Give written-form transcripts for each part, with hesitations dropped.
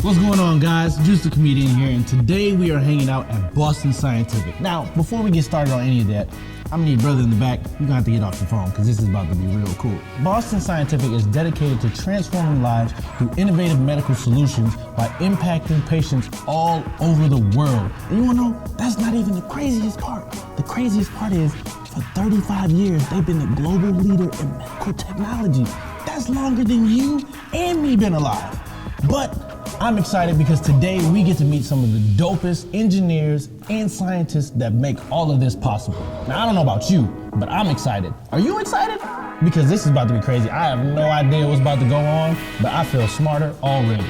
What's going on, guys? Juice the Comedian here, and today we are hanging out at Boston Scientific. Now, before we get started on any of that, I'm gonna need brother in the back. You're gonna have to get off your phone because this is about to be real cool. Boston Scientific is dedicated to transforming lives through innovative medical solutions by impacting patients all over the world. And you wanna know, that's not even the craziest part. The craziest part is, for 35 years, they've been the global leader in medical technology. That's longer than you and me been alive. But I'm excited because today we get to meet some of the dopest engineers and scientists that make all of this possible. Now, I don't know about you, but I'm excited. Are you excited? Because this is about to be crazy. I have no idea what's about to go on, but I feel smarter already.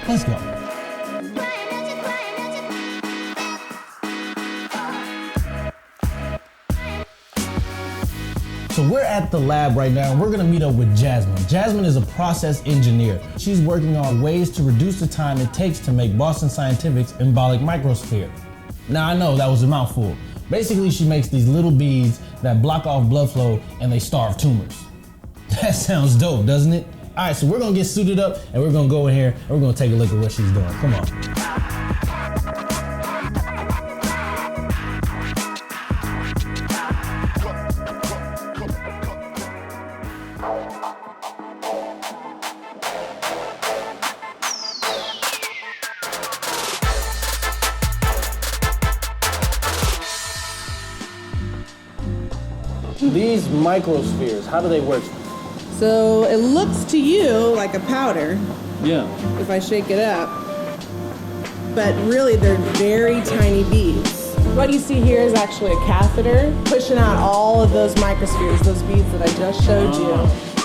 Let's go. So we're at the lab right now, and we're gonna meet up with Jasmine. Jasmine is a process engineer. She's working on ways to reduce the time it takes to make Boston Scientific's embolic microsphere. Now, I know that was a mouthful. Basically, she makes these little beads that block off blood flow and they starve tumors. That sounds dope, doesn't it? All right, so we're gonna get suited up and we're gonna go in here and we're gonna take a look at what she's doing. Come on. These microspheres, how do they work? So it looks to you like a powder. Yeah. If I shake it up. But really they're very tiny beads. What you see here is actually a catheter pushing out all of those microspheres, those beads that I just showed you.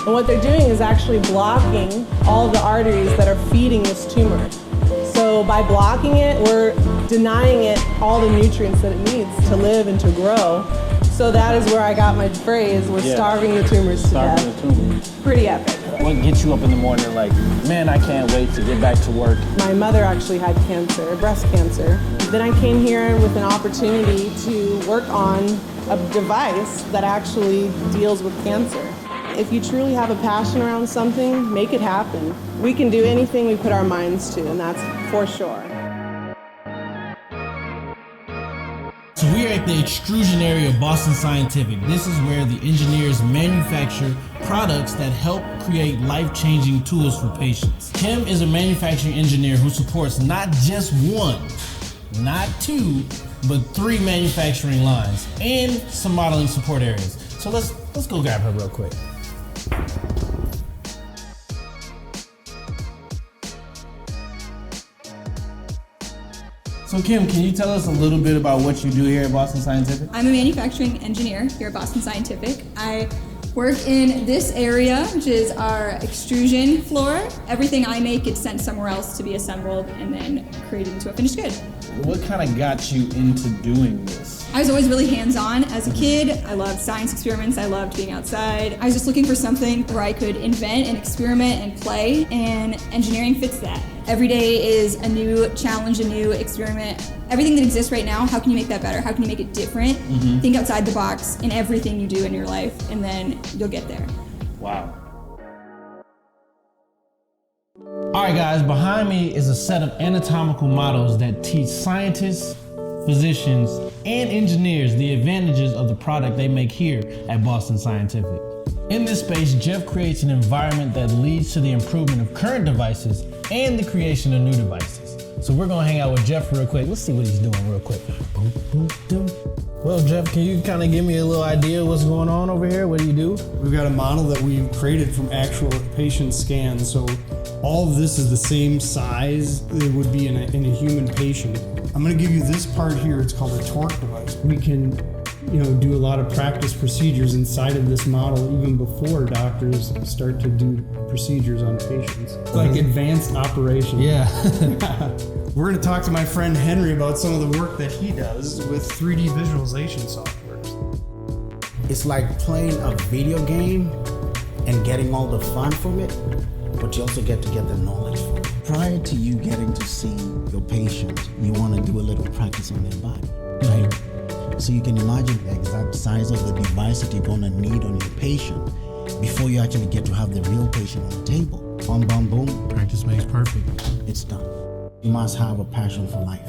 And what they're doing is actually blocking all of the arteries that are feeding this tumor. So by blocking it, we're denying it all the nutrients that it needs to live and to grow. So that is where I got my phrase, we're starving the tumors to death. Starving the tumors. Pretty epic. What gets you up in the morning like, man, I can't wait to get back to work? My mother actually had cancer, breast cancer. Then I came here with an opportunity to work on a device that actually deals with cancer. If you truly have a passion around something, make it happen. We can do anything we put our minds to, and that's for sure. So we are at the extrusion area of Boston Scientific. This is where the engineers manufacture products that help create life-changing tools for patients. Kim is a manufacturing engineer who supports not just one, not two, but 3 manufacturing lines and some modeling support areas. So let's go grab her real quick. So Kim, can you tell us a little bit about what you do here at Boston Scientific? I'm a manufacturing engineer here at Boston Scientific. I work in this area, which is our extrusion floor. Everything I make gets sent somewhere else to be assembled and then created into a finished good. What kind of got you into doing this? I was always really hands-on as a kid. I loved science experiments, I loved being outside. I was just looking for something where I could invent and experiment and play, and engineering fits that. Every day is a new challenge, a new experiment. Everything that exists right now, how can you make that better? How can you make it different? Think outside the box in everything you do in your life, and then you'll get there. Wow. All right, guys, behind me is a set of anatomical models that teach scientists, physicians, and engineers the advantages of the product they make here at Boston Scientific. In this space, Jeff creates an environment that leads to the improvement of current devices and the creation of new devices. So we're gonna hang out with Jeff real quick. Let's see what he's doing real quick. Boom, boom, boom. Well, Jeff, can you kind of give me a little idea of what's going on over here? What do you do? We've got a model that we've created from actual patient scans. So all of this is the same size it would be in a human patient. I'm gonna give you this part here. It's called a torque device. We can, do a lot of practice procedures inside of this model even before doctors start to do procedures on patients. It's like advanced operation. Yeah. We're going to talk to my friend Henry about some of the work that he does with 3D visualization software. It's like playing a video game and getting all the fun from it, but you also get to get the knowledge from it. Prior to you getting to see your patient, you want to do a little practice on their body, right? So you can imagine the exact size of the device that you're going to need on your patient before you actually get to have the real patient on the table. Boom, boom, boom. Practice makes perfect. it's done. You must have a passion for life.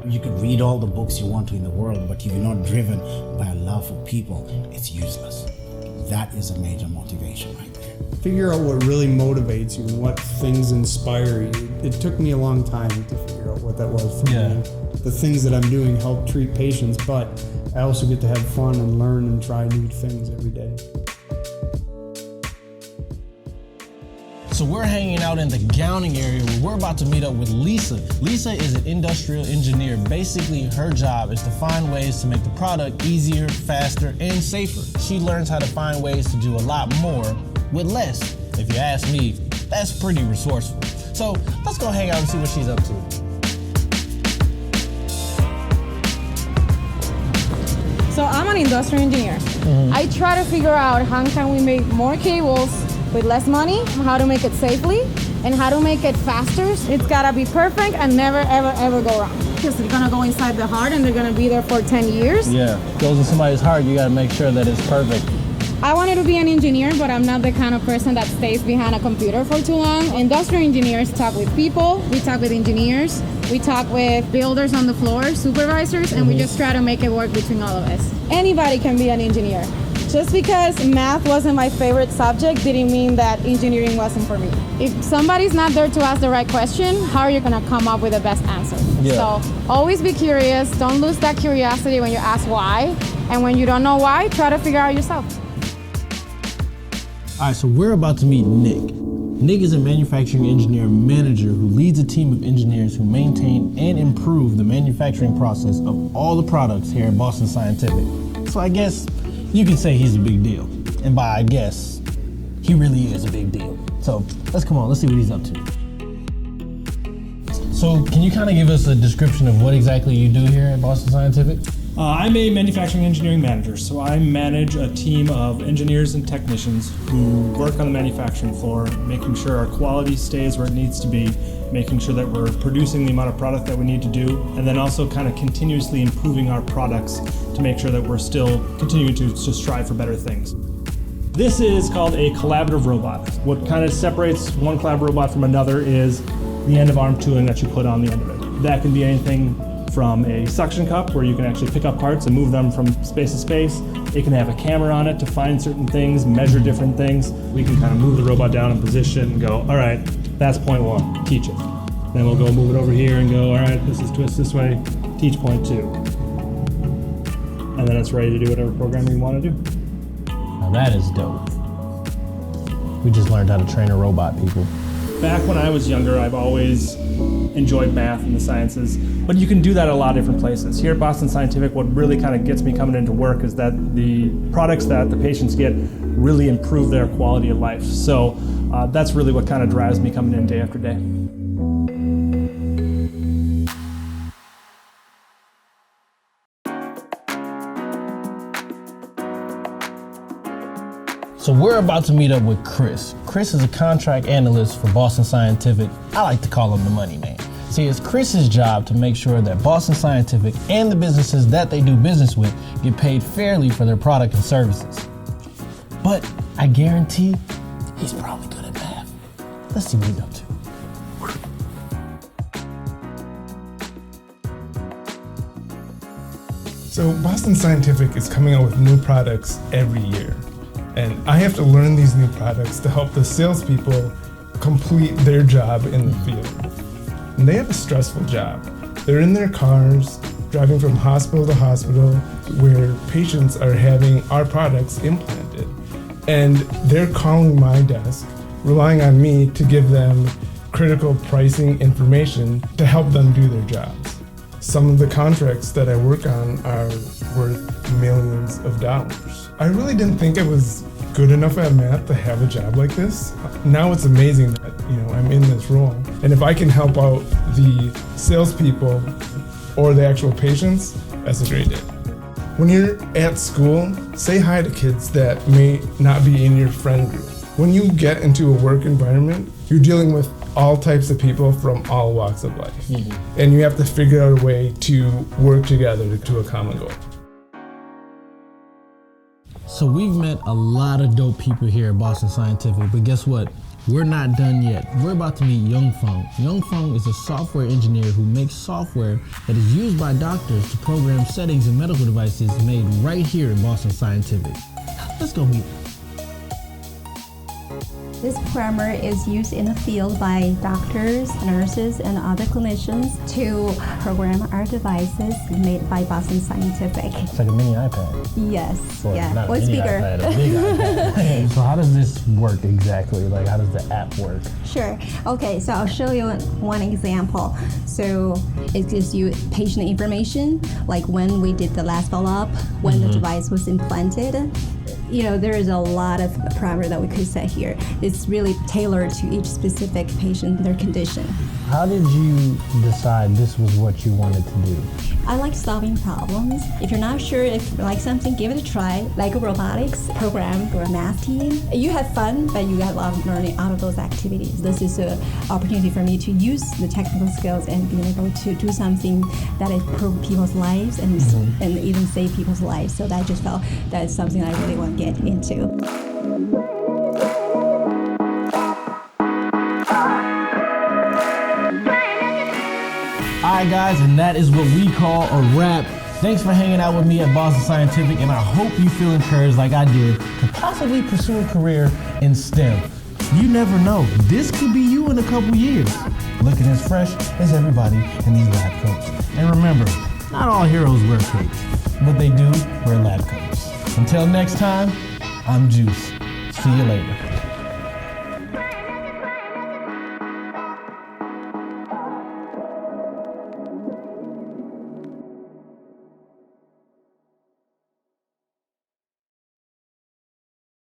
You could read all the books you want to in the world, but if you're not driven by a love for people, it's useless. That is a major motivation right there. Figure out what really motivates you and what things inspire you. It took me a long time to figure out what that was for me. The things that I'm doing help treat patients, but I also get to have fun and learn and try new things every day. So we're hanging out in the gowning area where we're about to meet up with Lisa. Lisa is an industrial engineer. Basically, her job is to find ways to make the product easier, faster, and safer. She learns how to find ways to do a lot more with less. If you ask me, that's pretty resourceful. So let's go hang out and see what she's up to. So I'm an industrial engineer. I try to figure out how can we make more cables with less money, how to make it safely, and how to make it faster. It's gotta be perfect and never, ever, ever go wrong. Because they're gonna go inside the heart and they're gonna be there for 10 years. Yeah, goes in somebody's heart, you gotta make sure that it's perfect. I wanted to be an engineer, but I'm not the kind of person that stays behind a computer for too long. Industrial engineers talk with people, we talk with engineers, we talk with builders on the floor, supervisors, and we just try to make it work between all of us. Anybody can be an engineer. Just because math wasn't my favorite subject didn't mean that engineering wasn't for me. If somebody's not there to ask the right question, how are you gonna come up with the best answer? So always be curious, don't lose that curiosity when you ask why, and when you don't know why, try to figure out yourself. All right, so we're about to meet Nick. Nick is a manufacturing engineer manager who leads a team of engineers who maintain and improve the manufacturing process of all the products here at Boston Scientific. So I guess you can say he's a big deal. And by I guess, he really is a big deal. So let's see what he's up to. So can you kind of give us a description of what exactly you do here at Boston Scientific? I'm a manufacturing engineering manager, so I manage a team of engineers and technicians who work on the manufacturing floor, making sure our quality stays where it needs to be, making sure that we're producing the amount of product that we need to do, and then also kind of continuously improving our products to make sure that we're still continuing to strive for better things. This is called a collaborative robot. What kind of separates one collaborative robot from another is the end of arm tooling that you put on the end of it. That can be anything from a suction cup where you can actually pick up parts and move them from space to space. It can have a camera on it to find certain things, measure different things. We can kind of move the robot down in position and go, all right, that's point one, teach it. Then we'll go move it over here and go, all right, this is twist this way, teach point two. And then it's ready to do whatever programming you want to do. Now that is dope. We just learned how to train a robot, people. Back when I was younger, I've always enjoyed math and the sciences, but you can do that at a lot of different places. Here at Boston Scientific, what really kind of gets me coming into work is that the products that the patients get really improve their quality of life. So that's really what kind of drives me coming in day after day. So we're about to meet up with Chris. Chris is a contract analyst for Boston Scientific. I like to call him the money man. See, it's Chris's job to make sure that Boston Scientific and the businesses that they do business with get paid fairly for their product and services. But I guarantee he's probably good at math. Let's see what he's up to. So Boston Scientific is coming out with new products every year. And I have to learn these new products to help the salespeople complete their job in the field. And they have a stressful job. They're in their cars, driving from hospital to hospital, where patients are having our products implanted. And they're calling my desk, relying on me to give them critical pricing information to help them do their jobs. Some of the contracts that I work on are worth millions of dollars. I really didn't think I was good enough at math to have a job like this. Now it's amazing that I'm in this role. And if I can help out the salespeople or the actual patients, that's a great day. When you're at school, say hi to kids that may not be in your friend group. When you get into a work environment, you're dealing with all types of people from all walks of life. And you have to figure out a way to work together to a common goal. So we've met a lot of dope people here at Boston Scientific, but guess what? We're not done yet. We're about to meet Young Feng. Young Feng is a software engineer who makes software that is used by doctors to program settings in medical devices made right here in Boston Scientific. Let's go meet him. This programmer is used in the field by doctors, nurses, and other clinicians to program our devices made by Boston Scientific. It's like a mini iPad. Yes, Or yeah. not a Well, it's mini bigger. iPad, a big iPad. So how does this work exactly? Like, how does the app work? Sure. Okay, so I'll show you one example. So it gives you patient information, like when we did the last follow-up, when the device was implanted. You know, there is a lot of parameters that we could set here. It's really tailored to each specific patient, their condition. How did you decide this was what you wanted to do? I like solving problems. If you're not sure if you like something, give it a try. Like a robotics program or a math team. You have fun, but you get a lot of learning out of those activities. This is an opportunity for me to use the technical skills and being able to do something that improve people's lives and even save people's lives. So I just felt that's something I really want to get into. Alright guys, and that is what we call a wrap. Thanks for hanging out with me at Boston Scientific, and I hope you feel encouraged like I did to possibly pursue a career in STEM. You never know, this could be you in a couple years. Looking as fresh as everybody in these lab coats. And remember, not all heroes wear capes, but they do wear lab coats. Until next time, I'm Juice. See you later.